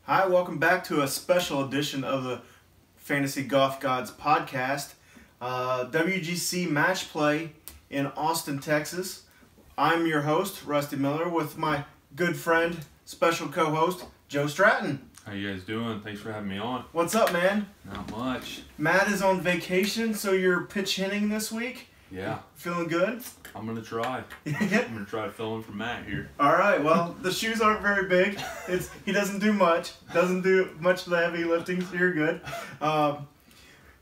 Hi, welcome back to a special edition of the Fantasy Golf Gods podcast. WGC Match Play in Austin, Texas. I'm your host, Rusty Miller, with my good friend, special co-host, Joe Stratton. How you guys doing? Thanks for having me on. What's up, man? Not much. Matt is on vacation, so you're pitch hitting this week? Yeah. Feeling good? I'm going to try. I'm going to try to fill in for Matt here. All right, well, the shoes aren't very big. He doesn't do much. Doesn't do much of the heavy lifting, so you're good.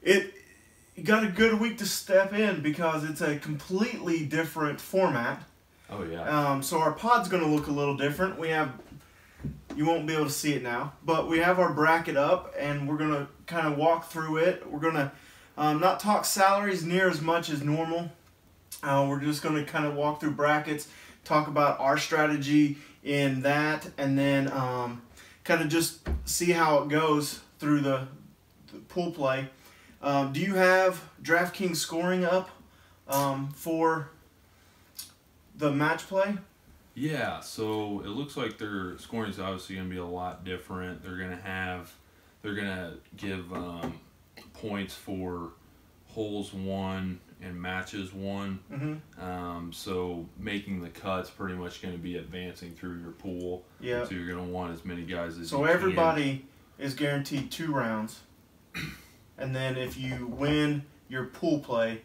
You got a good week to step in because it's a completely different format. Oh, yeah. So our pod's going to look a little different. You won't be able to see it now, but we have our bracket up, and we're going to kind of walk through it. We're going to not talk salaries near as much as normal. We're just going to kind of walk through brackets, talk about our strategy in that, and then kind of just see how it goes through the pool play. Do you have DraftKings scoring up for the match play? Yeah, so it looks like their scoring is obviously going to be a lot different. They're going to give points for holes won and matches won. Mm-hmm. So making the cut's pretty much going to be advancing through your pool. Yeah. So you're going to want as many guys as you can. So everybody is guaranteed 2 rounds. And then if you win your pool play,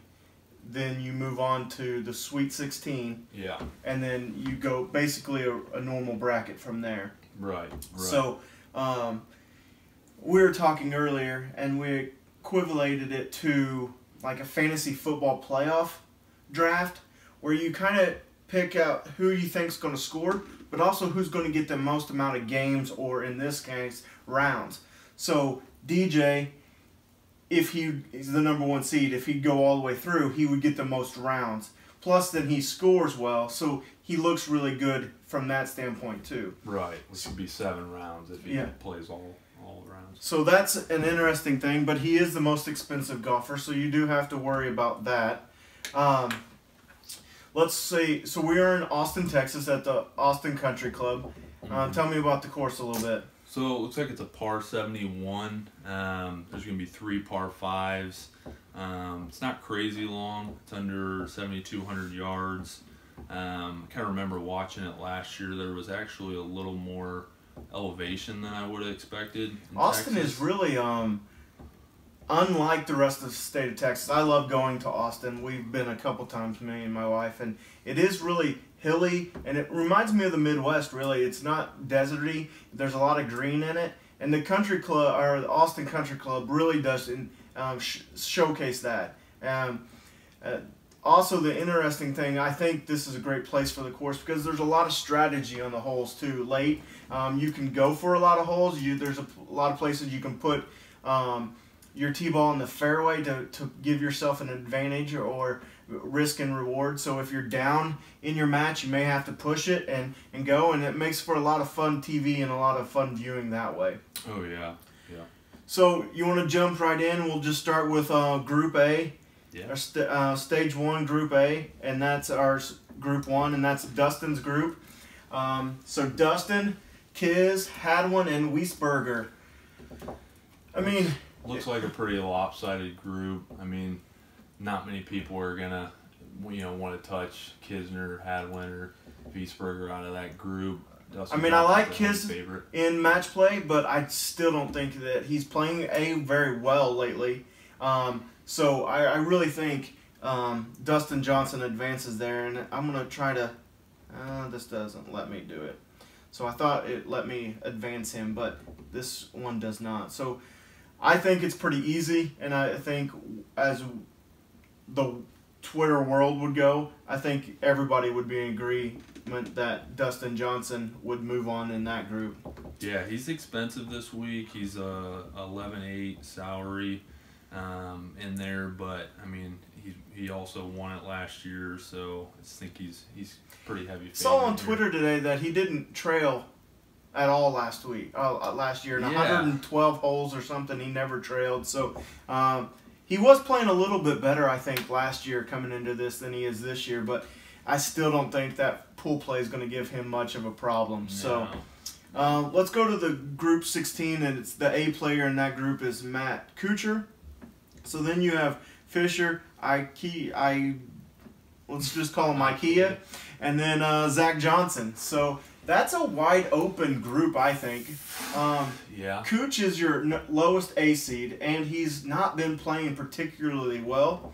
then you move on to the Sweet 16. Yeah. And then you go basically a normal bracket from there. Right. So we were talking earlier, and we equivalated it to like a fantasy football playoff draft, where you kind of pick out who you think's going to score, but also who's going to get the most amount of games, or in this case, rounds. So DJ, if he's the number 1 seed, if he'd go all the way through, he would get the most rounds. Plus, then he scores well, so he looks really good from that standpoint too. Right, which would be 7 rounds if he plays all rounds. So that's an interesting thing, but he is the most expensive golfer, so you do have to worry about that. Let's see. So we are in Austin, Texas, at the Austin Country Club. Tell me about the course a little bit. So it looks like it's a par 71. There's going to be 3 par 5s. It's not crazy long. It's under 7,200 yards. I kind of remember watching it last year. There was actually a little more elevation than I would have expected. Austin Texas is really unlike the rest of the state of Texas. I love going to Austin. We've been a couple times, me and my wife, and it is really hilly, and it reminds me of the Midwest, really. It's not deserty. There's a lot of green in it, and the country club, or the Austin Country Club, really does showcase that. Also, the interesting thing, I think this is a great place for the course because there's a lot of strategy on the holes too. Late, you can go for a lot of holes. There's a lot of places you can put your tee ball in the fairway to give yourself an advantage or risk and reward. So if you're down in your match, you may have to push it and go, and it makes for a lot of fun TV and a lot of fun viewing that way. Oh, yeah. So you want to jump right in? We'll just start with Group A. Yeah. Stage 1, Group A, and that's our Group 1, and that's Dustin's group. So Dustin, Kiz, Hadwin, and Wiesberger. I mean, looks like a pretty lopsided group. I mean, not many people are gonna, want to touch Kisner, Hadwin, or Wiesberger out of that group. I mean, I like Kiz in match play, but I still don't think that he's playing very well lately. So I really think Dustin Johnson advances there, and I'm going to try to... this doesn't let me do it. So I thought it let me advance him, but this one does not. So I think it's pretty easy, and I think as the Twitter world would go, I think everybody would be in agreement that Dustin Johnson would move on in that group. Yeah, he's expensive this week. He's a 11.8 salary. In there, but I mean, he also won it last year, so I just think he's pretty heavy. Saw on Twitter today that he didn't trail at all last year in 112 holes or something. He never trailed, so he was playing a little bit better, I think, last year coming into this than he is this year. But I still don't think that pool play is going to give him much of a problem. No. So Let's go to the group 16, and it's the A player in that group is Matt Kuchar. So then you have Fisher, let's just call him Ikea, and then Zach Johnson. So that's a wide open group, I think. Yeah. Cooch is your lowest A seed, and he's not been playing particularly well.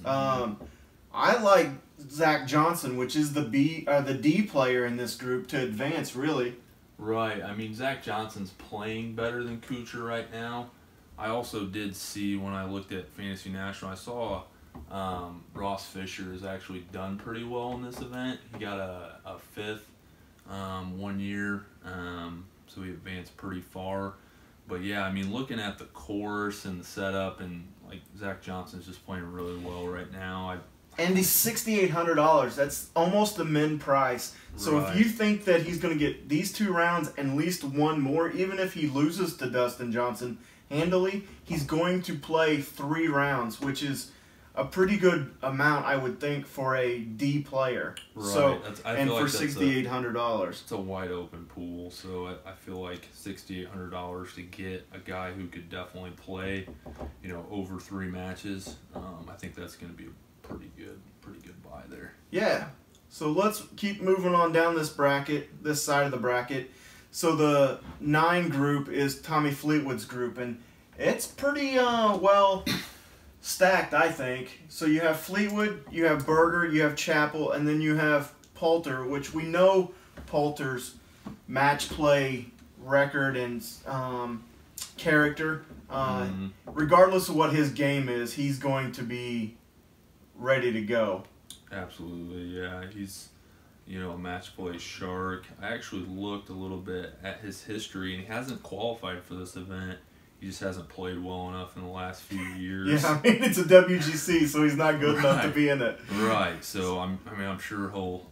I like Zach Johnson, which is the D player in this group, to advance, really. Right. I mean, Zach Johnson's playing better than Kuchar right now. I also did see, when I looked at Fantasy National, I saw Ross Fisher has actually done pretty well in this event. He got a fifth 1 year, so he advanced pretty far. But yeah, I mean, looking at the course and the setup, and like Zach Johnson's just playing really well right now. And he's $6,800. That's almost the min price. So Right. if you think that he's going to get these 2 rounds and at least one more, even if he loses to Dustin Johnson handily, he's going to play 3 rounds, which is a pretty good amount, I would think, for a D player. Right. So, I and feel for like that's $6,800. it's a wide open pool, so I feel like $6,800 to get a guy who could definitely play, over 3 matches. I think that's going to be a pretty good buy there. Yeah. So let's keep moving on down this side of the bracket. So the 9 group is Tommy Fleetwood's group, and it's pretty well stacked, I think. So you have Fleetwood, you have Berger, you have Chappell, and then you have Poulter, which we know Poulter's match play record and character. Regardless of what his game is, he's going to be ready to go. Absolutely, yeah. He's, a match play shark. I actually looked a little bit at his history, and he hasn't qualified for this event. He just hasn't played well enough in the last few years. Yeah, I mean, it's a WGC, so he's not good enough to be in it. Right. So I'm sure he'll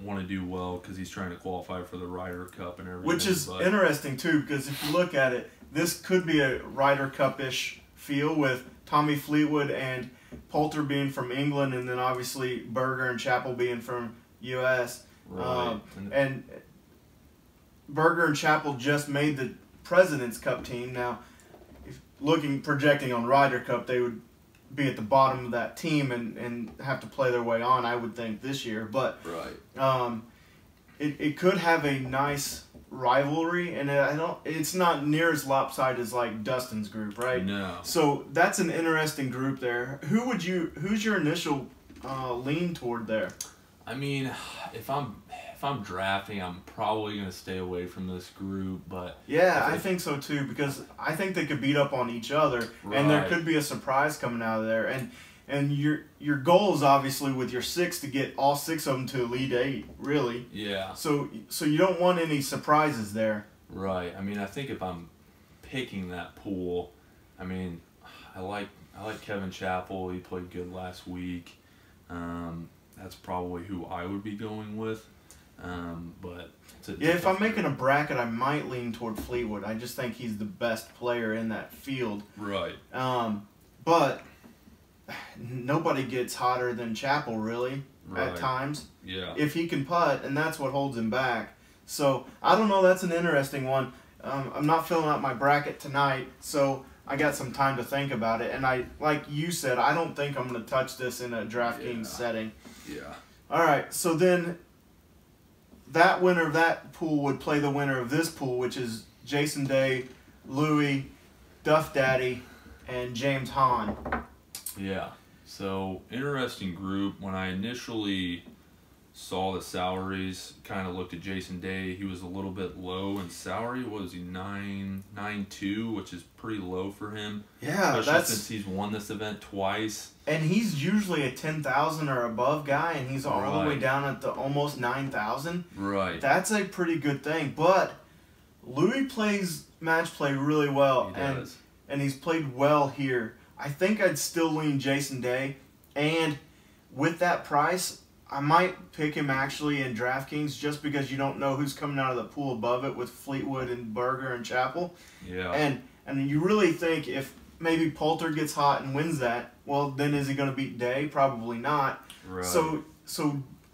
want to do well because he's trying to qualify for the Ryder Cup and everything. Which is interesting too, because if you look at it, this could be a Ryder Cup-ish feel with Tommy Fleetwood and Poulter being from England, and then obviously Berger and Chappell being from U.S. Right. And Berger and Chappell just made the President's Cup team. Now, projecting on Ryder Cup, they would be at the bottom of that team and have to play their way on, I would think, this year. But right. It could have a nice rivalry, and it's not near as lopsided as like Dustin's group, right? No. So that's an interesting group there. Who's your initial lean toward there? I mean, if I'm drafting, I'm probably going to stay away from this group, but yeah, I think so too, because I think they could beat up on each other, and there could be a surprise coming out of there. And your goal is obviously with your 6 to get all 6 of them to Elite 8, really. Yeah. So you don't want any surprises there. Right. I mean, I think if I'm picking that pool, I mean, I like Kevin Chappell. He played good last week. That's probably who I would be going with. But if I'm making a bracket, I might lean toward Fleetwood. I just think he's the best player in that field. Right. But nobody gets hotter than Chappell, really, at times. Yeah. If he can putt, and that's what holds him back. So, I don't know. That's an interesting one. I'm not filling out my bracket tonight, so I got some time to think about it. And like you said, I don't think I'm going to touch this in a DraftKings setting. Yeah. All right, so then that winner of that pool would play the winner of this pool, which is Jason Day, Louis, Duff Daddy, and James Hahn. Yeah. So, interesting group. When I initially saw the salaries, kind of looked at Jason Day, he was a little bit low in salary. What was he, 9.2, which is pretty low for him. Yeah, especially since he's won this event twice. And he's usually a 10,000 or above guy, and he's all the way down at the almost 9,000. Right. That's a pretty good thing. But Louis plays match play really well, He does. and he's played well here. I think I'd still lean Jason Day, and with that price, I might pick him actually in DraftKings just because you don't know who's coming out of the pool above it with Fleetwood and Berger and Chappell. Yeah. And you really think if maybe Poulter gets hot and wins that, well, then is he going to beat Day? Probably not. Right. So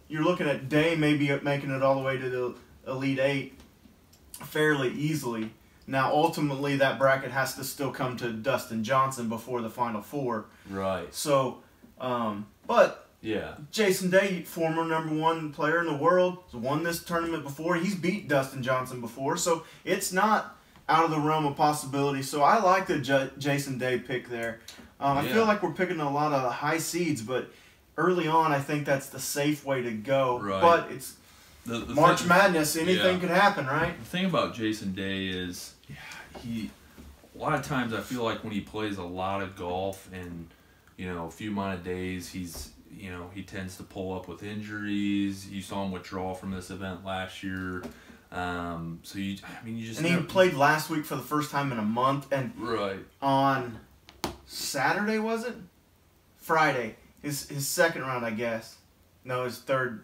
you're looking at Day maybe making it all the way to the Elite 8. fairly easily. Now, ultimately, that bracket has to still come to Dustin Johnson before the Final Four. Right. So, but yeah, Jason Day, former #1 player in the world, has won this tournament before. He's beat Dustin Johnson before, so it's not out of the realm of possibility. So I like the Jason Day pick there. I feel like we're picking a lot of high seeds, but early on, I think that's the safe way to go. Right. But it's the March Madness. Anything could happen, right? The thing about Jason Day is a lot of times I feel like when he plays a lot of golf and, a few amount of days, he tends to pull up with injuries. You saw him withdraw from this event last year. So you just. And he played last week for the first time in a month, and on Saturday, was it? Friday, his second round, I guess. No, his third.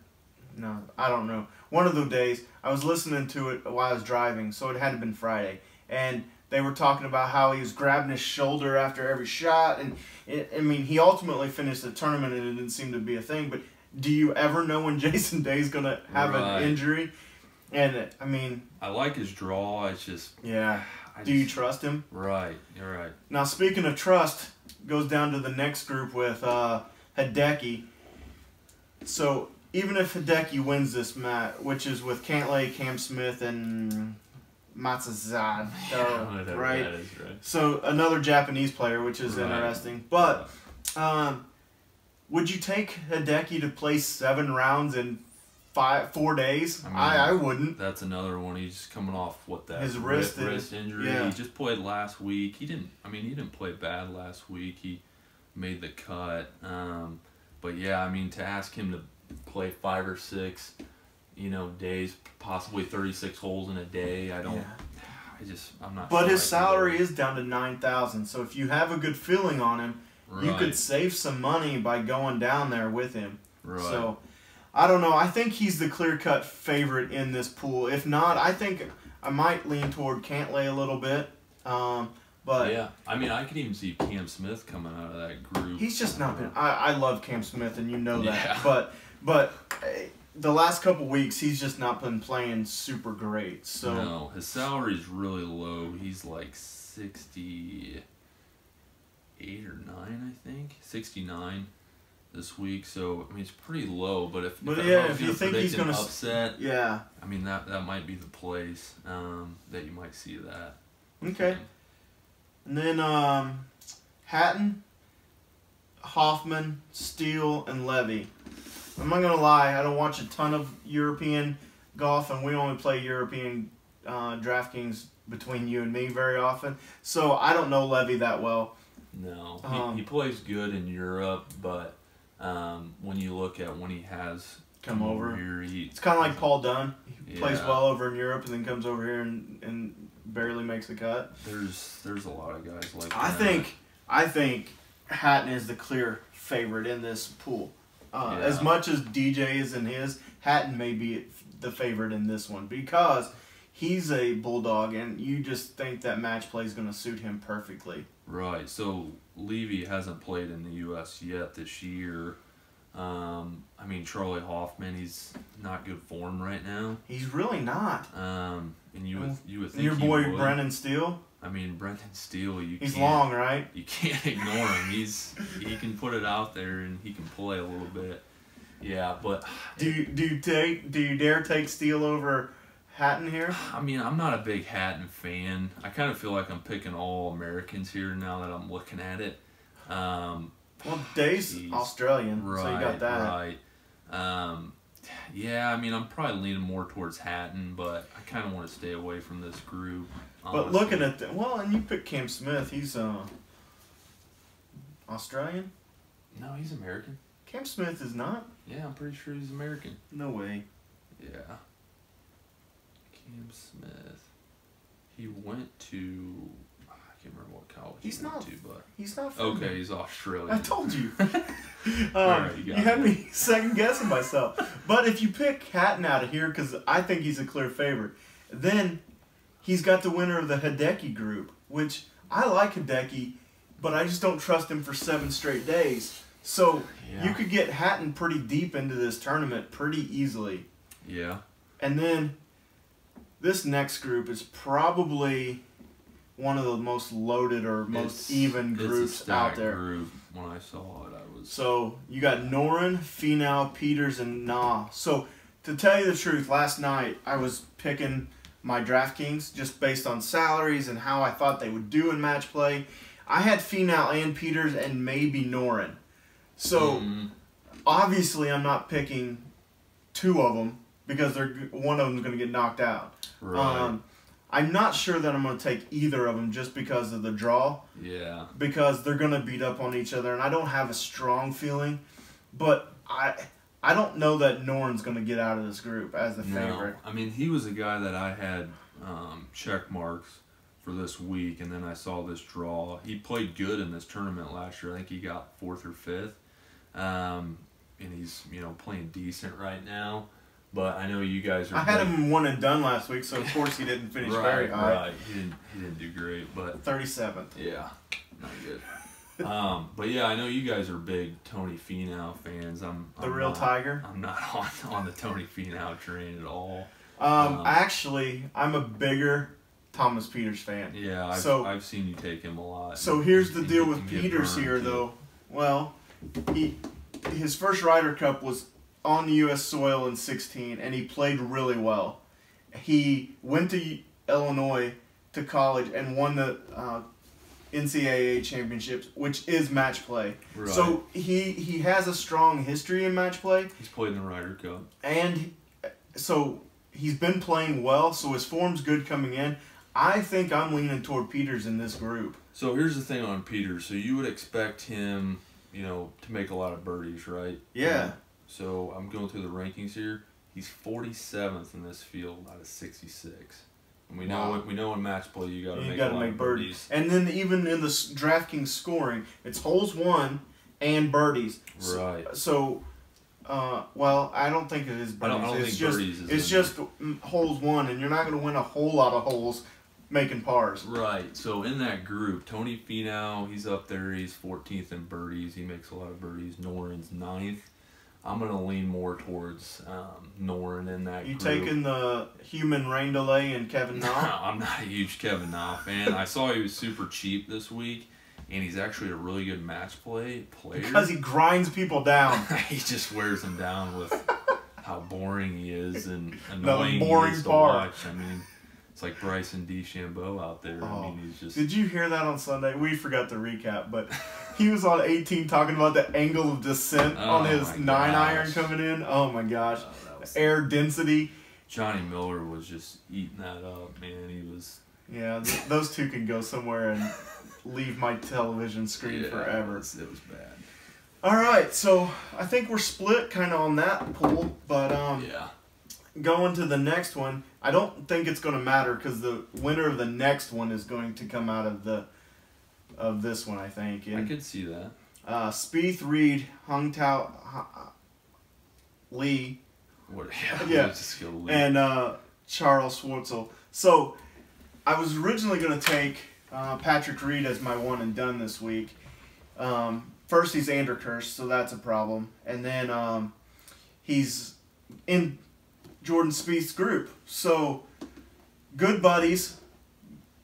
No, I don't know. One of those days, I was listening to it while I was driving, so it had to have been Friday. And they were talking about how he was grabbing his shoulder after every shot. And, he ultimately finished the tournament, and it didn't seem to be a thing. But do you ever know when Jason Day's going to have an injury? And, I like his draw. It's just... Yeah. Do you trust him? Right. You're right. Now, speaking of trust, goes down to the next group with Hideki. So... Even if Hideki wins this match, which is with Cantlay, Cam Smith, and Matsuzawa, right? That is right. So another Japanese player, which is interesting. But would you take Hideki to play 7 rounds in 4 days? I wouldn't. That's another one. He's coming off his wrist injury. Yeah. He just played last week. He didn't play bad last week. He made the cut. But yeah, to ask him to play 5 or 6, days, possibly 36 holes in a day. I'm not. But his salary is down to $9,000. So if you have a good feeling on him, you could save some money by going down there with him. Right. So I don't know. I think he's the clear-cut favorite in this pool. If not, I think I might lean toward Cantlay a little bit. But yeah, I could even see Cam Smith coming out of that group. He's just not been. I love Cam Smith, and you know that. But the last couple weeks, he's just not been playing super great. So no, his salary's really low. He's like 68 or 9, I think. 69 this week. So it's pretty low. But if you think he's gonna upset, that might be the place that you might see that. Okay. And then Hatton, Hoffman, Steele, and Levy. I'm not going to lie, I don't watch a ton of European golf, and we only play European DraftKings between you and me very often. So I don't know Levy that well. No. He plays good in Europe, but when you look at when he has come over here, it's kind of like Paul Dunn. He plays well over in Europe and then comes over here and barely makes the cut. There's a lot of guys like that. I think Hatton is the clear favorite in this pool. As much as DJ is in his, Hatton may be the favorite in this one because he's a bulldog, and you just think that match play is going to suit him perfectly. Right. So Levy hasn't played in the U.S. yet this year. Charlie Hoffman, he's not good form right now. He's really not. And you would think your boy Brendan Steele. Brendan Steele, he's long, right? You can't ignore him. He can put it out there and he can play a little bit. Yeah, but do you dare take Steele over Hatton here? I'm not a big Hatton fan. I kind of feel like I'm picking all Americans here now that I'm looking at it. Well, Day's Australian, right, so you got that. Right. I'm probably leaning more towards Hatton, but I kind of want to stay away from this group. Honestly. But looking at and you picked Cam Smith. He's Australian? No, he's American. Cam Smith is not? Yeah, I'm pretty sure he's American. No way. Yeah. Cam Smith. He went to... I can't remember what college he went to, but... He's not from Okay, he's Australian. I told you. Right, you had me second-guessing myself. But if you pick Hatton out of here, because I think he's a clear favorite, then he's got the winner of the Hideki group, which I like Hideki, but I just don't trust him for 7 straight days. So you could get Hatton pretty deep into this tournament pretty easily. Yeah. And then this next group is probably one of the most loaded or most even groups out there. Group. When I saw it, I was... So, you got Noren, Finau, Peters, and Na. So, to tell you the truth, last night I was picking my DraftKings just based on salaries and how I thought they would do in match play. I had Finau and Peters and maybe Noren. So, obviously I'm not picking two of them because one of them is going to get knocked out. Right. I'm not sure that I'm going to take either of them just because of the draw. Yeah. Because they're going to beat up on each other, and I don't have a strong feeling. But I don't know that Noren's going to get out of this group as the favorite. I mean, he was a guy that I had check marks for this week, and then I saw this draw. He played good in this tournament last year. I think he got 4th or 5th. And he's, playing decent right now. But I know you guys are... I had him one and done last week, so of course he didn't finish very high. Right, he didn't do great, but... 37th. Yeah, not good. But yeah, I know you guys are big Tony Finau fans. I'm the real Tiger? I'm not on the Tony Finau train at all. Actually, I'm a bigger Thomas Peters fan. Yeah, I've seen you take him a lot. So here's the deal with Peters here, though. Well, his first Ryder Cup was on the U.S. soil in 2016, and he played really well. He went to Illinois to college and won the NCAA championships, which is match play. Right. So he has a strong history in match play. He's played in the Ryder Cup. And so he's been playing well, so his form's good coming in. I think I'm leaning toward Peters in this group. So here's the thing on Peters. So you would expect him, to make a lot of birdies, right? Yeah. So I'm going through the rankings here. He's 47th in this field out of 66. And we know in match play you got to make a lot of birdies. And then even in the DraftKings scoring, it's holes won and birdies. Right. So, well, I don't think it is birdies. I don't think birdies is. It's just holes won, and you're not going to win a whole lot of holes making pars. Right. So in that group, Tony Finau, he's up there. He's 14th in birdies. He makes a lot of birdies. Noren's 9th. I'm going to lean more towards Noren in that group. You taking the human rain delay and Kevin Na? I'm not a huge Kevin Na fan. I saw he was super cheap this week, and he's actually a really good match player. Because he grinds people down. He just wears them down with how boring he is and annoying he is to par. watch. I mean, it's like Bryson DeChambeau out there. I mean, he's just... Did you hear that on Sunday? We forgot to recap, but he was on 18 talking about the angle of descent on his 9-iron coming in. Oh, my gosh. Air density. Johnny Miller was just eating that up, man. He was... Yeah, those two can go somewhere and leave my television screen forever. It was bad. All right, so I think we're split kind of on that pool, but yeah. Going to the next one, I don't think it's going to matter because the winner of the next one is going to come out of this one, I think. And, I could see that. Spieth, Reed, Hung Tao, Lee. Yeah. And Charles Schwartzel. So I was originally going to take Patrick Reed as my one and done this week. First, he's Anderkirch, so that's a problem. And then he's in Jordan Spieth's group. So, good buddies,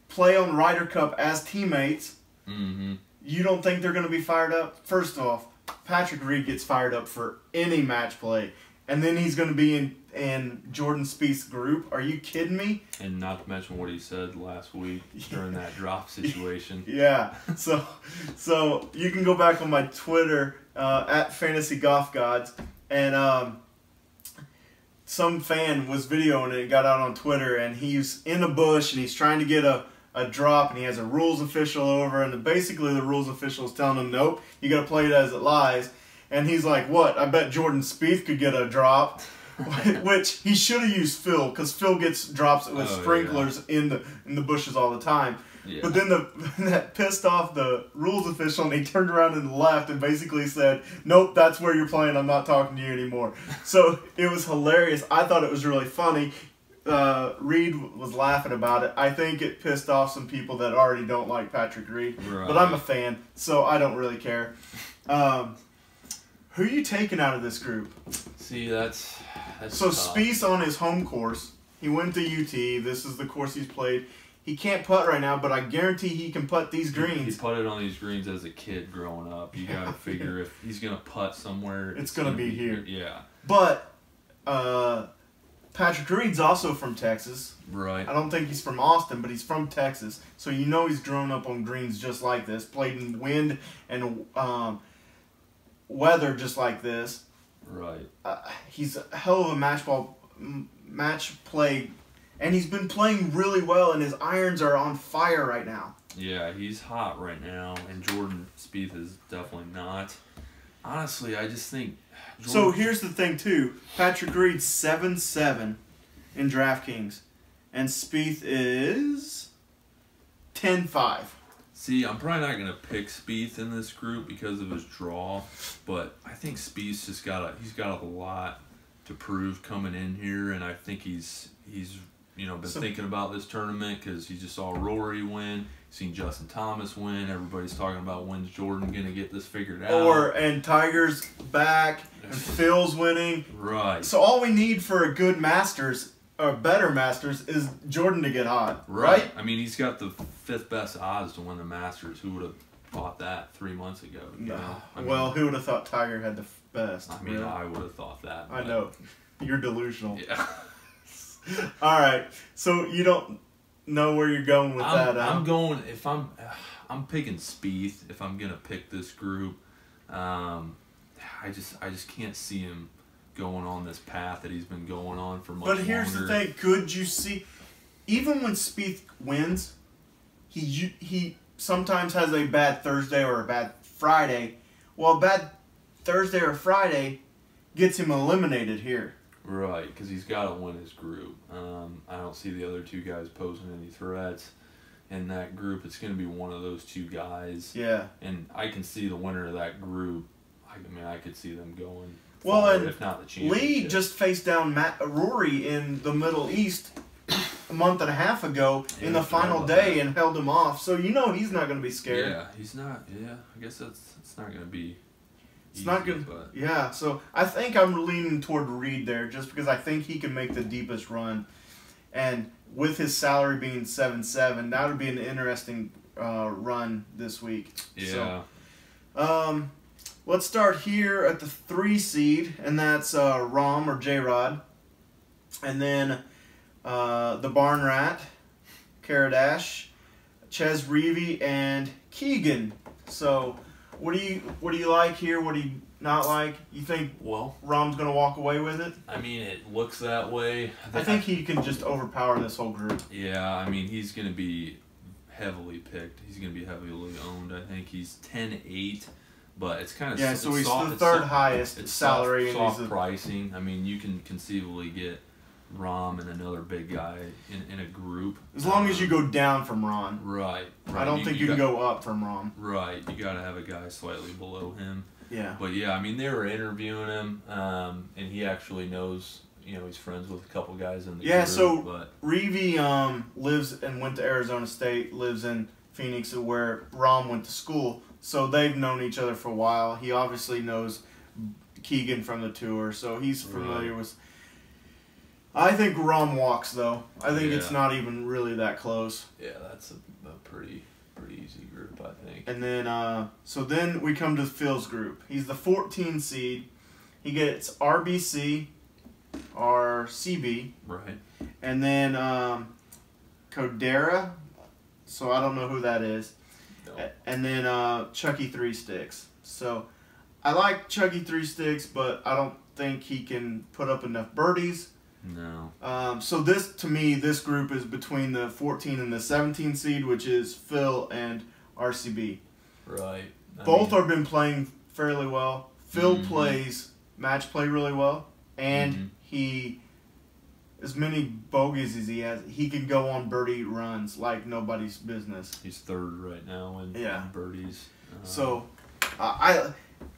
play on Ryder Cup as teammates. Mm-hmm. You don't think they're going to be fired up? First off, Patrick Reed gets fired up for any match play. And then he's going to be in Jordan Spieth's group. Are you kidding me? And not to mention what he said last week during that drop situation. Yeah. So you can go back on my Twitter, at Fantasy Golf Gods, and some fan was videoing it and got out on Twitter, and he's in a bush, and he's trying to get a drop, and he has a rules official over, and basically the rules official is telling him, nope, you got to play it as it lies. And he's like, what? I bet Jordan Spieth could get a drop. Which he should have used Phil, because Phil gets drops with sprinklers in the bushes all the time. Yeah. But then that pissed off the rules official, and he turned around and left and basically said, nope, that's where you're playing. I'm not talking to you anymore. So it was hilarious. I thought it was really funny. Reed was laughing about it. I think it pissed off some people that already don't like Patrick Reed. Right. But I'm a fan, so I don't really care. Who are you taking out of this group? See, that's so tough. Spieth's on his home course. He went to UT. This is the course he's played. He can't putt right now, but I guarantee he can putt these greens. He putted on these greens as a kid growing up. You got to figure if he's going to putt somewhere, it's going to be here. Yeah. But Patrick Reed's also from Texas. Right. I don't think he's from Austin, but he's from Texas. So you know he's grown up on greens just like this, played in wind and weather just like this. Right. He's a hell of a match play, and he's been playing really well, and his irons are on fire right now. Yeah, he's hot right now, and Jordan Spieth is definitely not. Honestly, I just think... So here's the thing, too. Patrick Reed's 7-7 in DraftKings, and Spieth is 10-5. See, I'm probably not going to pick Spieth in this group because of his draw, but I think Spieth's just got a lot to prove coming in here, and I think he's been thinking about this tournament because he just saw Rory win, seen Justin Thomas win. Everybody's talking about when's Jordan gonna get this figured out. And Tiger's back and Phil's winning. Right. So all we need for a good Masters or better Masters is Jordan to get hot. Right? I mean, he's got the 5th best odds to win the Masters. Who would have thought that 3 months ago? You know? Who would have thought Tiger had the best? I mean, I would have thought that. I know. You're delusional. Yeah. All right. So you don't know where you're going with that. I'm picking Spieth if I'm gonna pick this group. I just can't see him going on this path that he's been going on for much longer. But here's the thing: could you see? Even when Spieth wins, he sometimes has a bad Thursday or a bad Friday. Well, a bad Thursday or Friday gets him eliminated here. Right, because he's got to win his group. I don't see the other two guys posing any threats in that group. It's going to be one of those two guys. Yeah. And I can see the winner of that group. I could see them going far, if not the championship. Lee just faced down Rory in the Middle East a month and a half ago in the final day and held him off. So you know he's not going to be scared. Yeah, he's not. Yeah, I guess it's not going to be. It's not good. Yeah, so I think I'm leaning toward Reed there just because I think he can make the deepest run. And with his salary being 7-7, that would be an interesting run this week. Yeah. So, let's start here at the 3 seed, and that's Rahm or J-Rod. And then the Barn Rat, Karadash, Ches Reavie, and Keegan. So... What do you like here? What do you not like? You think Rahm's going to walk away with it? I mean, it looks that way. I think he can just overpower this whole group. Yeah, I mean, he's going to be heavily picked. He's going to be heavily owned. I think he's 10-8, but it's kind of so he's the third highest salary. Soft pricing. I mean, you can conceivably get Rahm and another big guy in a group. As long as you go down from Rahm. Right. I don't think you can go up from Rahm. Right. You got to have a guy slightly below him. Yeah. But yeah, I mean, they were interviewing him, and he actually knows, he's friends with a couple guys in the group. So Reavie lives and went to Arizona State, lives in Phoenix where Rahm went to school. So they've known each other for a while. He obviously knows Keegan from the tour, so he's familiar with... I think Rahm walks, though. I think it's not even really that close. Yeah, that's a pretty easy group, I think. And then, so then we come to Phil's group. He's the 14 seed. He gets RBC, or CB. Right. And then Codera. So I don't know who that is. No. And then Chucky 3 Sticks. So I like Chucky 3 Sticks, but I don't think he can put up enough birdies. No. So this group is between the 14 and the 17 seed, which is Phil and RCB. Right. Both have been playing fairly well. Phil plays match play really well, and he, as many bogeys as he has, he can go on birdie runs like nobody's business. He's third right now in birdies.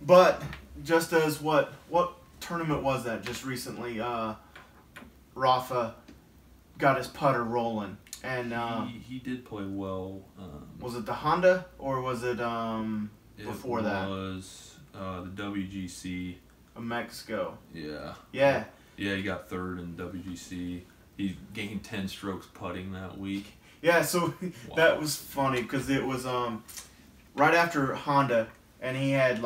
But just as what tournament was that just recently? Rafa got his putter rolling, and he did play well. Was it the Honda or was it before that? It was the WGC of Mexico. Yeah. Yeah. Yeah, he got third in WGC. he gained 10 strokes putting that week. Yeah, so that was funny because it was right after Honda, and he had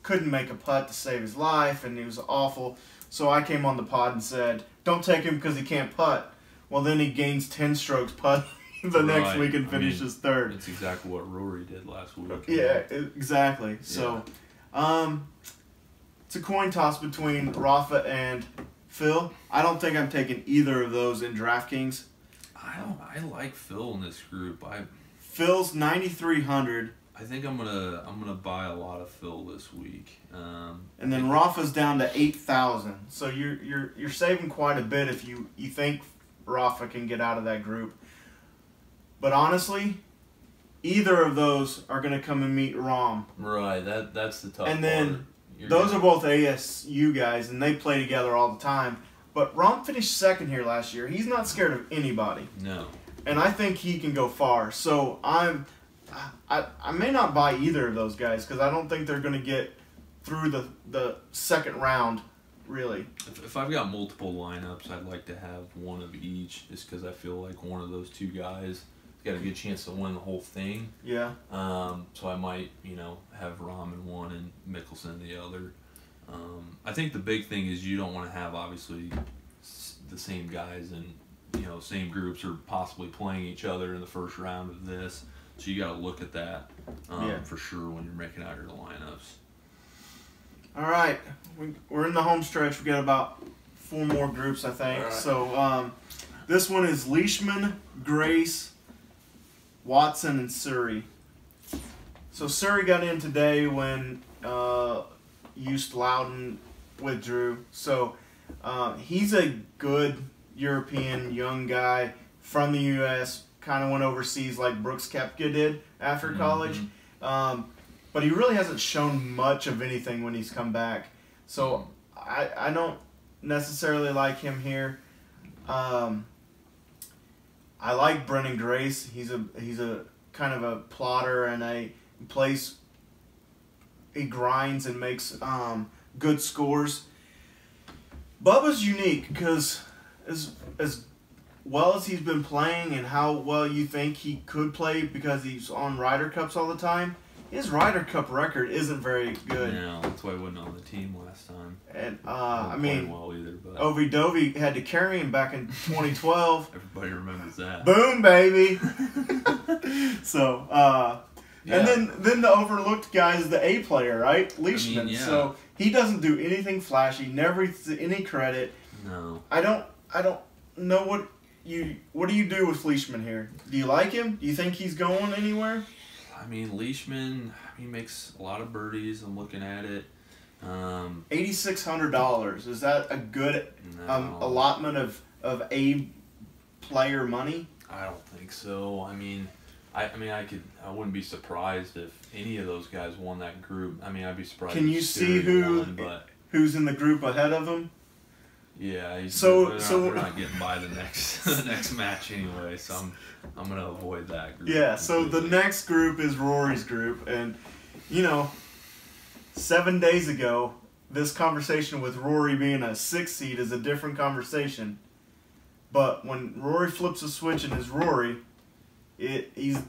couldn't make a putt to save his life, and he was awful. So I came on the pod and said, "Don't take him because he can't putt." Well, then he gains 10 strokes putting the next week and finishes third. It's exactly what Rory did last week. Yeah, exactly. So, it's a coin toss between Rafa and Phil. I don't think I'm taking either of those in DraftKings. I like Phil in this group. Phil's 9,300. I think I'm gonna buy a lot of Phil this week. And then Rafa's down to 8,000. So you're saving quite a bit if you think Rafa can get out of that group. But honestly, either of those are gonna come and meet Rom. Right. That's the tough part. And then those are both ASU guys, and they play together all the time. But Rom finished second here last year. He's not scared of anybody. No. And I think he can go far. So I may not buy either of those guys because I don't think they're going to get through the second round, really. If I've got multiple lineups, I'd like to have one of each just because I feel like one of those two guys got a good chance to win the whole thing. Yeah. So I might, have Rahm in one and Mickelson in the other. I think the big thing is you don't want to have, obviously, the same guys in, same groups or possibly playing each other in the first round of this. So you got to look at that for sure when you're making out your lineups. All right. We're in the home stretch. We got about 4 more groups, I think. Right. So this one is Leishman, Grace, Watson, and Surrey. So Surrey got in today when Eust Loudon withdrew. So he's a good European young guy from the U.S., kind of went overseas like Brooks Koepka did after college. But he really hasn't shown much of anything when he's come back. So I don't necessarily like him here. I like Brennan Grace. He's a kind of a plotter, and he grinds and makes good scores. Bubba's unique because as well as he's been playing and how well you think he could play because he's on Ryder Cups all the time, his Ryder Cup record isn't very good. No, that's why he wasn't on the team last time. And well either, but Ovi Dovi had to carry him back in 2012. Everybody remembers that. Boom, baby. So, and then the overlooked guy is the A player, right? Leishman. So he doesn't do anything flashy. Never gets any credit. No. I don't know what do you do with Leishman here? Do you like him? Do you think he's going anywhere? I mean, Leishman, he makes a lot of birdies. I'm looking at it. $8,600. Is that a good allotment of A player money? I don't think so. I wouldn't be surprised if any of those guys won that group. I mean, I'd be surprised. Can you see who's in the group ahead of him? Yeah. They're not getting by the next match anyway. So I'm gonna avoid that group. Yeah. So the next group is Rory's group, and 7 days ago, this conversation with Rory being a 6th seed is a different conversation. But when Rory flips a switch and is Rory, he's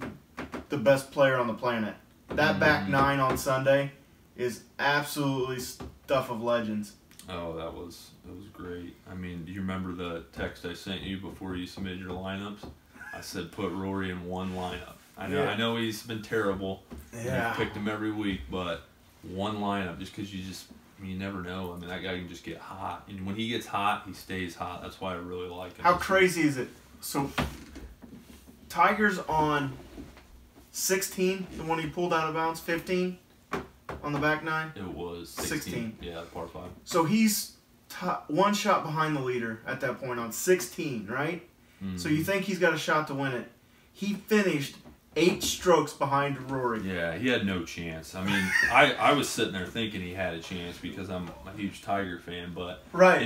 the best player on the planet. That back 9 on Sunday is absolutely stuff of legends. Oh, that was great. I mean, do you remember the text I sent you before you submitted your lineups? I said put Rory in one lineup. I know he's been terrible. Yeah. I've picked him every week, but one lineup just because you never know. I mean, that guy can just get hot. And when he gets hot, he stays hot. That's why I really like him. How crazy is it? So, Tiger's on 16, the one he pulled out of bounds, 15 on the back 9? It was 16. Yeah, par 5. So he's one shot behind the leader at that point on 16, right? Mm-hmm. So you think he's got a shot to win it. He finished 8 strokes behind Rory. Yeah, he had no chance. I mean, I was sitting there thinking he had a chance because I'm a huge Tiger fan, but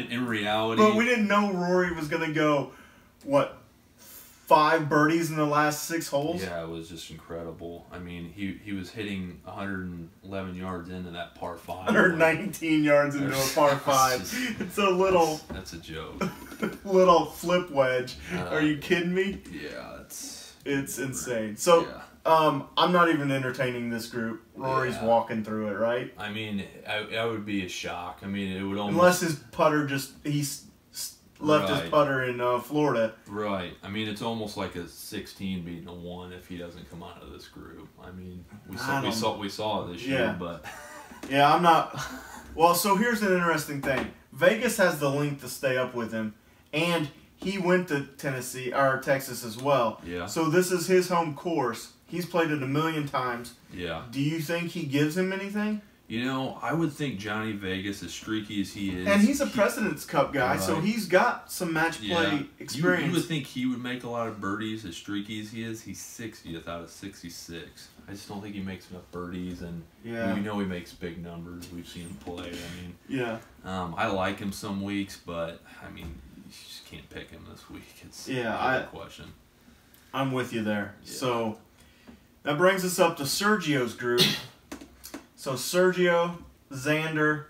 in reality... But we didn't know Rory was going to go, 5 birdies in the last 6 holes? Yeah, it was just incredible. I mean, he was hitting 111 yards into that par 5. 119 yards into a par 5. It's a little... That's a joke. little flip wedge. Are you kidding me? Yeah, it's insane. So, I'm not even entertaining this group. Rory's walking through it, right? I mean, I would be a shock. I mean, it would almost... Unless his putter he's left his putter in Florida. Right. I mean, it's almost like a 16 beating a 1 if he doesn't come out of this group. I mean, we saw it this year, but... Yeah, I'm not... Well, so here's an interesting thing. Vegas has the link to stay up with him, and he went to Texas as well. Yeah. So this is his home course. He's played it 1,000,000 times. Yeah. Do you think he gives him anything? You know, I would think Johnny Vegas, as streaky as he is... And he's a President's Cup guy, so he's got some match play experience. You would think he would make a lot of birdies, as streaky as he is. He's 60th out of 66. I just don't think he makes enough birdies, and we know he makes big numbers. We've seen him play. I mean, I like him some weeks, but, I mean, you just can't pick him this week. It's a question. I'm with you there. Yeah. So, that brings us up to Sergio's group. So Sergio, Xander,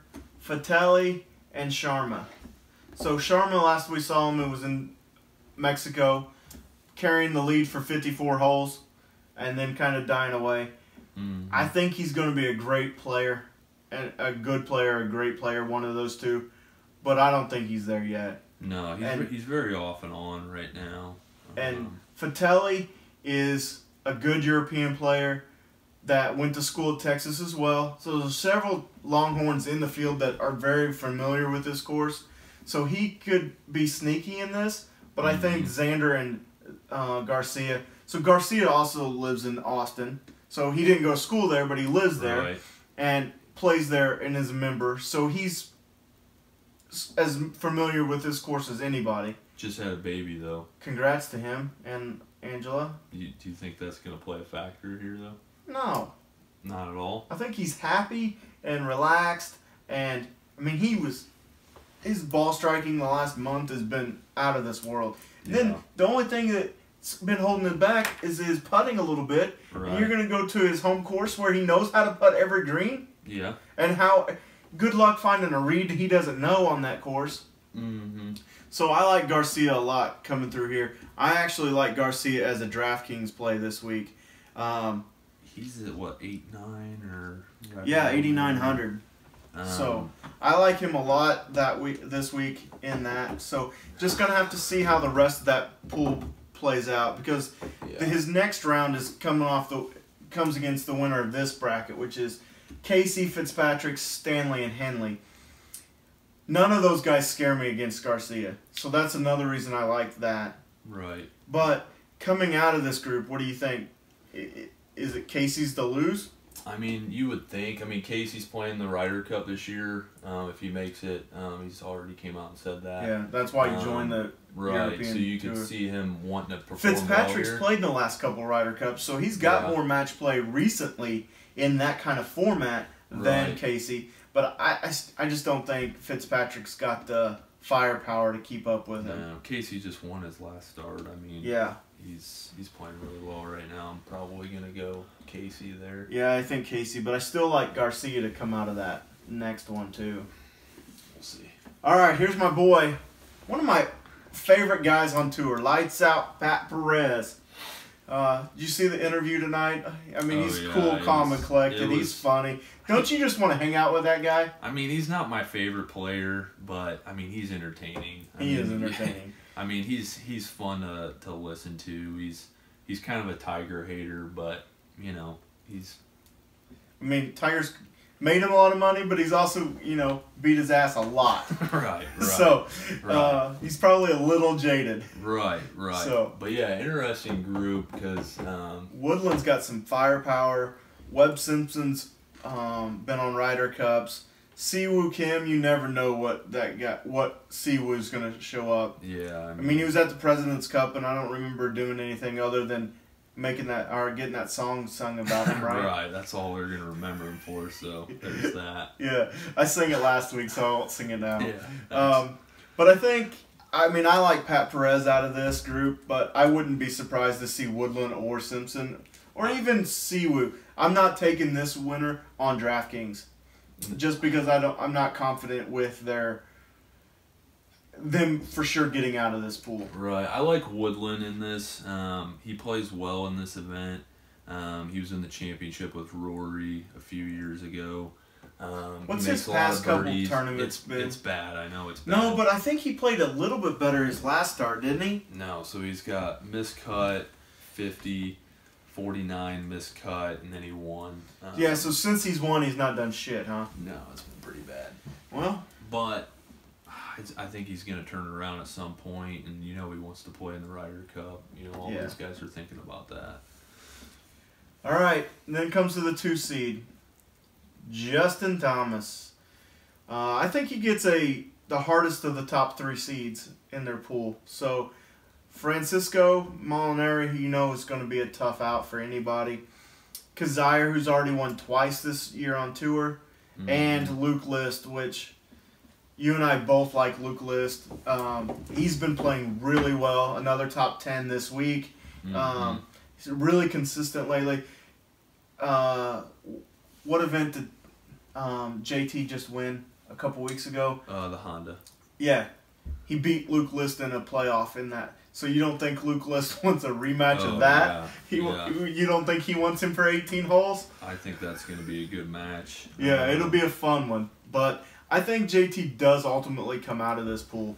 Fatelli, and Sharma. So Sharma, last we saw him, it was in Mexico, carrying the lead for 54 holes, and then kind of dying away. Mm-hmm. I think he's going to be a great player, and a good player, a great player, one of those two. But I don't think he's there yet. No, he's very off and on right now. And Fatelli is a good European player that went to school at Texas as well. So there's several Longhorns in the field that are very familiar with this course. So he could be sneaky in this, but I think Xander and Garcia. So Garcia also lives in Austin. So he didn't go to school there, but he lives there and plays there and is a member. So he's as familiar with this course as anybody. Just had a baby, though. Congrats to him and Angela. Do you think that's going to play a factor here, though? No. Not at all? I think he's happy and relaxed, and, I mean, his ball striking the last month has been out of this world. Yeah. Then the only thing that's been holding him back is his putting a little bit. Right. And you're going to go to his home course where he knows how to putt every green? Yeah. And good luck finding a read he doesn't know on that course. Mm-hmm. So I like Garcia a lot coming through here. I actually like Garcia as a DraftKings play this week. He's at, what, 8-9 or... Yeah, 8,900. So I like him a lot this week in that. So just going to have to see how the rest of that pool plays out, because his next round is comes against the winner of this bracket, which is Casey, Fitzpatrick, Stanley, and Henley. None of those guys scare me against Garcia. So that's another reason I like that. Right. But coming out of this group, what do you think? Is it Casey's to lose? I mean, you would think. I mean, Casey's playing the Ryder Cup this year. If he makes it, he's already came out and said that. Yeah, that's why he joined the European so you tour. could see him wanting to perform Fitzpatrick's well here. played in the last couple Ryder Cups, so he's got more match play recently in that kind of format than Casey. But I just don't think Fitzpatrick's got the firepower to keep up with him. No, Casey just won his last start. I mean, he's playing really well right now. I'm probably going to go Casey there. Yeah, I think Casey, but I still like Garcia to come out of that next one too. We'll see. All right, here's my boy. One of my favorite guys on tour, lights out, Pat Perez. Did you see the interview tonight? I mean, he's cool, calm, and collected. He's funny. Don't you just want to hang out with that guy? I mean, he's not my favorite player, but, I mean, he's entertaining. He is entertaining. I mean, he's fun to listen to. He's kind of a Tiger hater, but, you know, I mean, Tiger's made him a lot of money, but he's also, beat his ass a lot. Right. So, he's probably a little jaded. Right. So, but yeah, interesting group because... Woodland's got some firepower. Webb Simpson's been on Ryder Cups. Siwoo Kim, you never know what Siwoo's going to show up. Yeah. I mean, he was at the President's Cup, and I don't remember doing anything other than getting that song sung about him, right? Right, that's all we're going to remember him for, so there's that. Yeah, I sang it last week, so I won't sing it now. Yeah. But I like Pat Perez out of this group, but I wouldn't be surprised to see Woodland or Simpson, or even Siwoo. I'm not taking this winner on DraftKings, just because I'm not confident with their them for sure getting out of this pool. Right. I like Woodland in this. He plays well in this event. He was in the championship with Rory a few years ago. What's his past couple tournaments been? It's bad. I know it's bad. No, but I think he played a little bit better his last start, didn't he? No, so he's got miscut, 50, 49 miscut, and then he won. Yeah, so since he's won, he's not done shit, huh? No, it's been pretty bad. Well, but I think he's going to turn it around at some point, and he wants to play in the Ryder Cup. All these guys are thinking about that. All right, and then comes to the 2 seed, Justin Thomas. I think he gets the hardest of the top 3 seeds in their pool. So Francisco Molinari, is going to be a tough out for anybody. Kazire, who's already won twice this year on tour, and Luke List, which you and I both like Luke List. He's been playing really well. Another top 10 this week. He's really consistent lately. What event did JT just win a couple weeks ago? The Honda. Yeah. He beat Luke List in a playoff in that. So you don't think Luke List wants a rematch of that? Yeah. You don't think he wants him for 18 holes? I think that's going to be a good match. Yeah, it'll be a fun one. But I think JT does ultimately come out of this pool.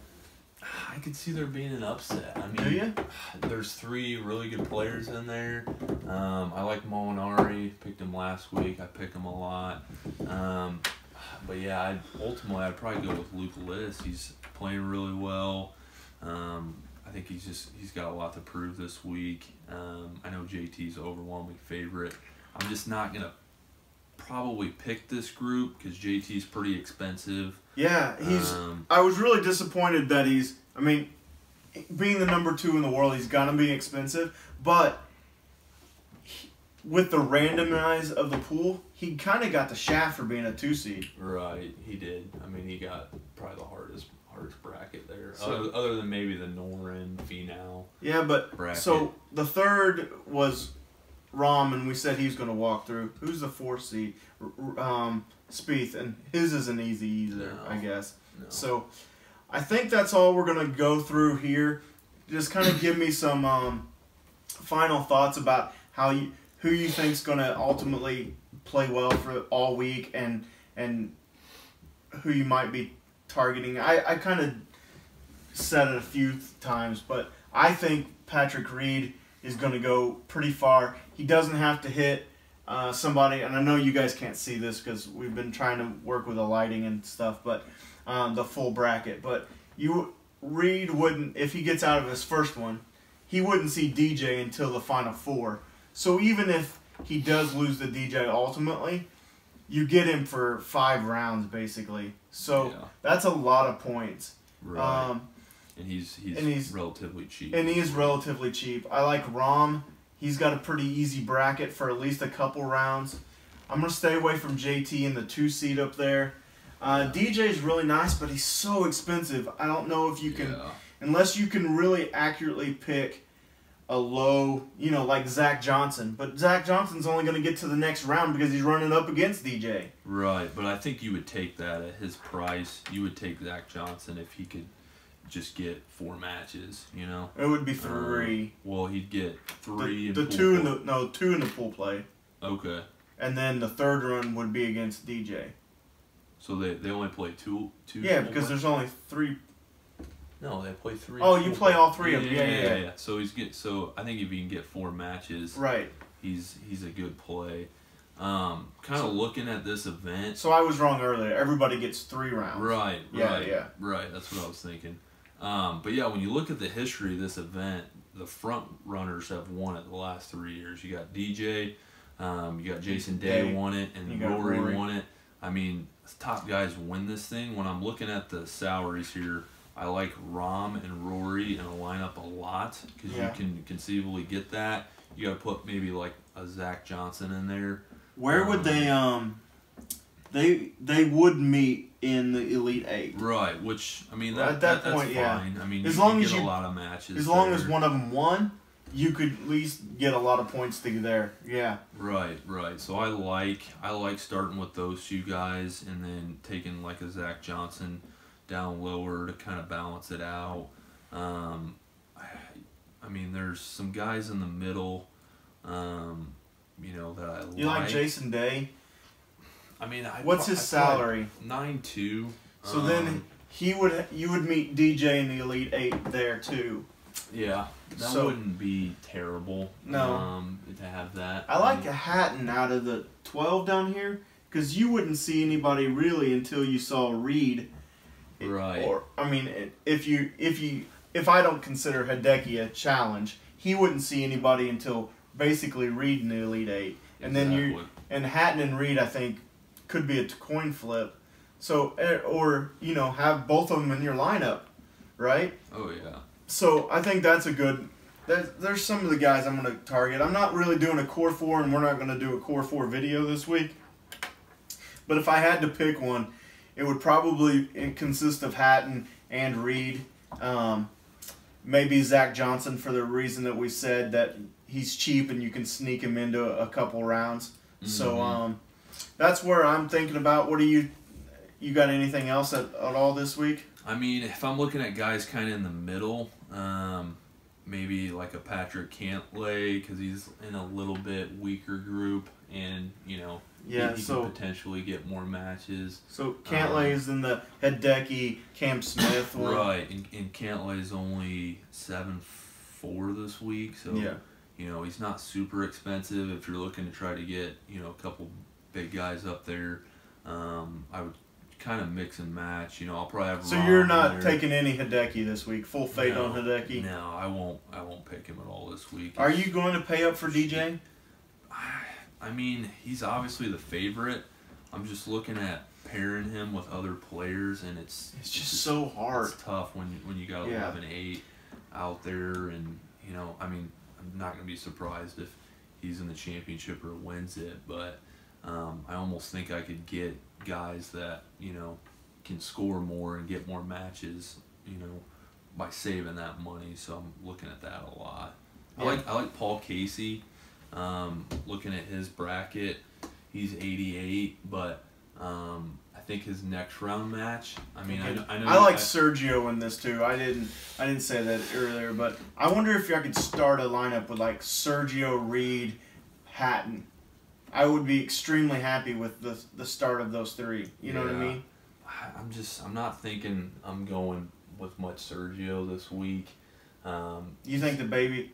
I could see there being an upset. I mean, do you? There's 3 really good players in there. I like Molinari. Picked him last week. I pick him a lot. But yeah, I'd probably go with Luke List. He's playing really well. I think he's got a lot to prove this week. I know JT's an overwhelming favorite. I'm just not gonna probably pick this group because JT's pretty expensive. Yeah, I was really disappointed that being the number 2 in the world, he's gonna be expensive. But with the randomize of the pool, he kind of got the shaft for being a 2 seed. Right, he did. He got probably the hardest bracket there, other than maybe the Norin Finau. Yeah, but bracket. So the 3rd was Rahm, and we said he was going to walk through. Who's the 4th seed? Spieth, and his isn't easy either, I guess. No. So I think that's all we're going to go through here. Just kind of give me some final thoughts about who you think's going to ultimately play well for all week, and who you might be targeting. I kind of said it a few times, but I think Patrick Reed is going to go pretty far. He doesn't have to hit somebody, and I know you guys can't see this because we've been trying to work with the lighting and stuff, but the full bracket. But Reed wouldn't, if he gets out of his first one, he wouldn't see DJ until the final 4. So even if he does lose the DJ ultimately, you get him for 5 rounds basically. So that's a lot of points. Right. And he's relatively cheap. And he is relatively cheap. I like Rahm. He's got a pretty easy bracket for at least a couple rounds. I'm going to stay away from JT in the 2 seed up there. DJ is really nice, but he's so expensive. I don't know if you can, unless you can really accurately pick a low, like Zach Johnson. But Zach Johnson's only going to get to the next round because he's running up against DJ. Right, but I think you would take that at his price. You would take Zach Johnson if he could just get 4 matches, It would be 3. Well, he'd get 3 the 2 in the 2 in the pool play. Okay. And then the 3rd run would be against DJ. So they only play 2? Yeah, because there's only 3. No, they play 3. Oh, you play all 3 of them. Yeah. So I think if he can get 4 matches, right, he's a good play. Kind of looking at this event. So I was wrong earlier. Everybody gets 3 rounds. Right. Yeah. Right. That's what I was thinking. But yeah, when you look at the history of this event, the front runners have won it the last 3 years. You got DJ, you got Jason Day won it, and Rory won it. Top guys win this thing. When I'm looking at the salaries here, I like Rahm and Rory in a lineup a lot because you can conceivably get that. You got to put maybe like a Zach Johnson in there. Where would they would meet in the Elite 8? Right, which at that point, that's fine. As long as you get a lot of matches. As long as one of them won, you could at least get a lot of points to there. Yeah. Right. So I like starting with those 2 guys and then taking like a Zach Johnson down lower to kind of balance it out. I mean, there's some guys in the middle, you know, that I like. You like Jason Day? I mean, what's his salary? 9.2. So then you would meet DJ in the Elite 8 there too. Yeah, that wouldn't be terrible. No, to have that. I like a Hatton out of the 12 down here because you wouldn't see anybody really until you saw Reed. Right. Or I mean, if I don't consider Hideki a challenge, he wouldn't see anybody until basically Reed in the Elite 8, and exactly. then Hatton and Reed I think could be a coin flip. So or you know have both of them in your lineup, right? Oh yeah. So I think that's a good. There's some of the guys I'm going to target. I'm not really doing a core 4, and we're not going to do a core 4 video this week. But if I had to pick one, it would probably consist of Hatton and Reed. Maybe Zach Johnson for the reason that we said that he's cheap and you can sneak him into a couple rounds. Mm-hmm. So that's where I'm thinking about. What do you got anything else at all this week? I mean, if I'm looking at guys kind of in the middle, maybe like a Patrick Cantlay because he's in a little bit weaker group, and you know, he could potentially get more matches. So Cantlay is in the Hideki Cam Smith one, right? And Cantlay is only 7.4 this week, so yeah. You know, he's not super expensive. If you're looking to try to get a couple big guys up there, I would kind of mix and match. I'll probably have. So you're not taking any Hideki this week? Full fade on Hideki? No, I won't pick him at all this week. Are you going to pay up for DJ? I mean, he's obviously the favorite. I'm just looking at pairing him with other players, and it's just so hard. It's tough when you got 11-8 out there, and I mean, I'm not gonna be surprised if he's in the championship or wins it, but I almost think I could get guys that can score more and get more matches by saving that money. So I'm looking at that a lot. Yeah. I like Paul Casey. Looking at his bracket, he's 88, but I think his next round match. I mean, I know. I like Sergio in this too. I didn't say that earlier, but I wonder if I could start a lineup with like Sergio, Reed, Hatton. I would be extremely happy with the start of those three. You know what I mean? I'm not thinking I'm going with much Sergio this week. You think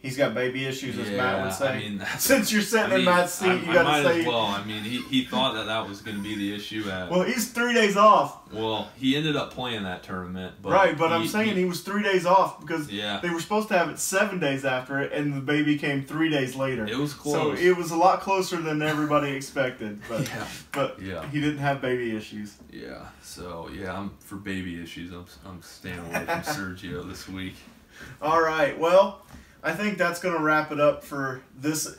he's got baby issues, as Matt would say? I mean, since you're sitting in Matt's seat, you got to say. As well. I mean, he thought that was going to be the issue. Well, he's 3 days off. Well, he ended up playing that tournament. But right, but I'm saying he was 3 days off because they were supposed to have it 7 days after it, and the baby came 3 days later. It was close. So it was a lot closer than everybody expected. But he didn't have baby issues. Yeah. So I'm for baby issues. I'm staying away from Sergio this week. All right, well, I think that's going to wrap it up for this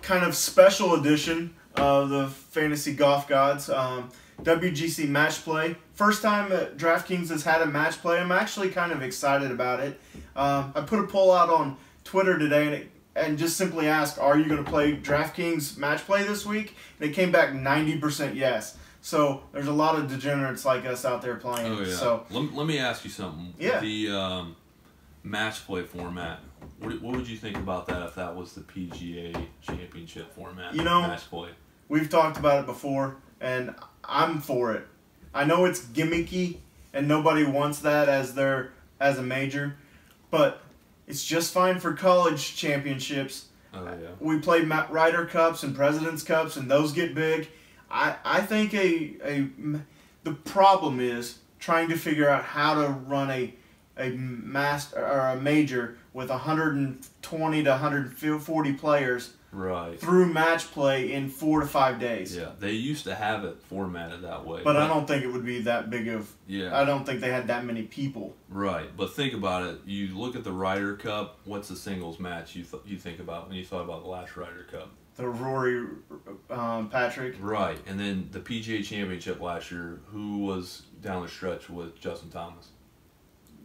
kind of special edition of the Fantasy Golf Gods. WGC Match Play. First time that DraftKings has had a match play. I'm actually kind of excited about it. I put a poll out on Twitter today and just simply asked, are you going to play DraftKings Match Play this week? And it came back 90% yes. So there's a lot of degenerates like us out there playing. Oh, yeah. So let me ask you something. Yeah. The match play format. What would you think about that if that was the PGA Championship format? Match play. We've talked about it before, and I'm for it. I know it's gimmicky, and nobody wants that as a major, but it's just fine for college championships. Oh yeah. We play Ryder Cups and President's Cups, and those get big. I think the problem is trying to figure out how to run a master or a major with 120 to 140 players through match play in 4 to 5 days. Yeah, they used to have it formatted that way. But I don't think it would be that big of... Yeah. I don't think they had that many people. Right, but think about it. You look at the Ryder Cup, what's the singles match you think about when you thought about the last Ryder Cup? The Rory Patrick. Right, and then the PGA Championship last year, who was down the stretch with Justin Thomas?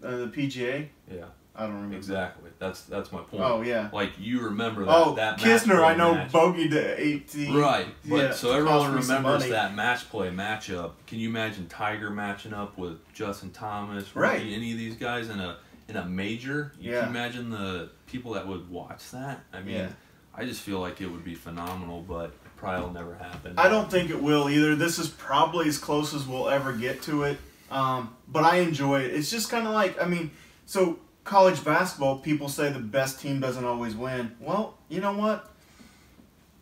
The PGA? Yeah. I don't remember. Exactly. That's my point. Oh, yeah. Like, you remember that, Oh, that Kisner, match I know, match. bogeyed to 18. Right. But Yeah, so cost everyone me some remembers money. that match play matchup. Can you imagine Tiger matching up with Justin Thomas, Right. any of these guys in a major? You Yeah. can imagine the people that would watch that? I mean, Yeah. I just feel like it would be phenomenal, but it probably will never happen. I don't think it will either. This is probably as close as we'll ever get to it. But I enjoy it. It's just kind of like, I mean, so college basketball, people say the best team doesn't always win. Well, you know what?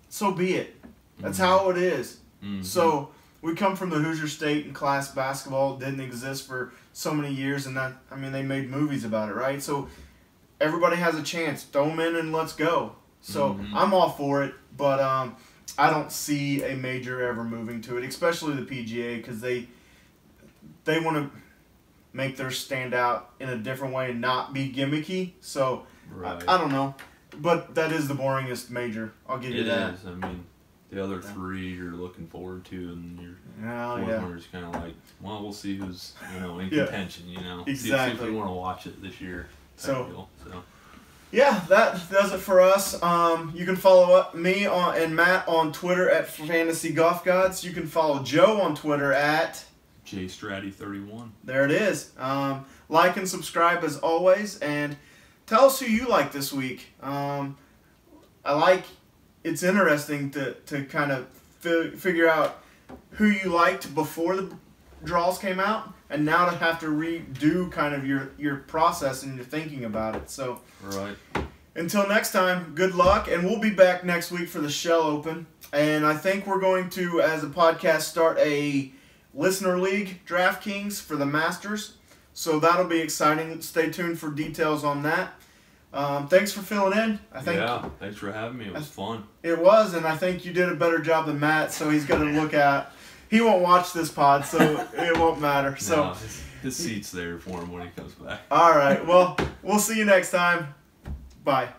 So be it. That's how it is. Mm-hmm. So we come from the Hoosier State and class basketball. It didn't exist for so many years, and that, I mean, they made movies about it, right? So everybody has a chance. Throw them in and let's go. So I'm all for it, but I don't see a major ever moving to it, especially the PGA, because they want to make theirs stand out in a different way and not be gimmicky. So Right. I don't know, but that is the boringest major. I'll give you that. It is. I mean, the other three you're looking forward to, and your Oh, fourth yeah. one is kind of like, well, we'll see who's in Yeah. contention. See if Exactly. we want to watch it this year. So yeah, that does it for us. You can follow me and Matt on Twitter at Fantasy Golf Gods. You can follow Joe on Twitter at JStratty31. There it is. Like and subscribe as always, and tell us who you like this week. It's interesting to kind of figure out who you liked before the draws came out, and now to have to redo kind of your process and your thinking about it. So Right. until next time, good luck, and we'll be back next week for the Shell Open. And I think we're going to, as a podcast, start a Listener League DraftKings for the Masters. So that'll be exciting. Stay tuned for details on that. Thanks for filling in. Yeah, thanks for having me. It was fun. It was, and I think you did a better job than Matt, so he's going to look at... He won't watch this pod, so it won't matter. So No, his seat's there for him when he comes back. all right. Well, we'll see you next time. Bye.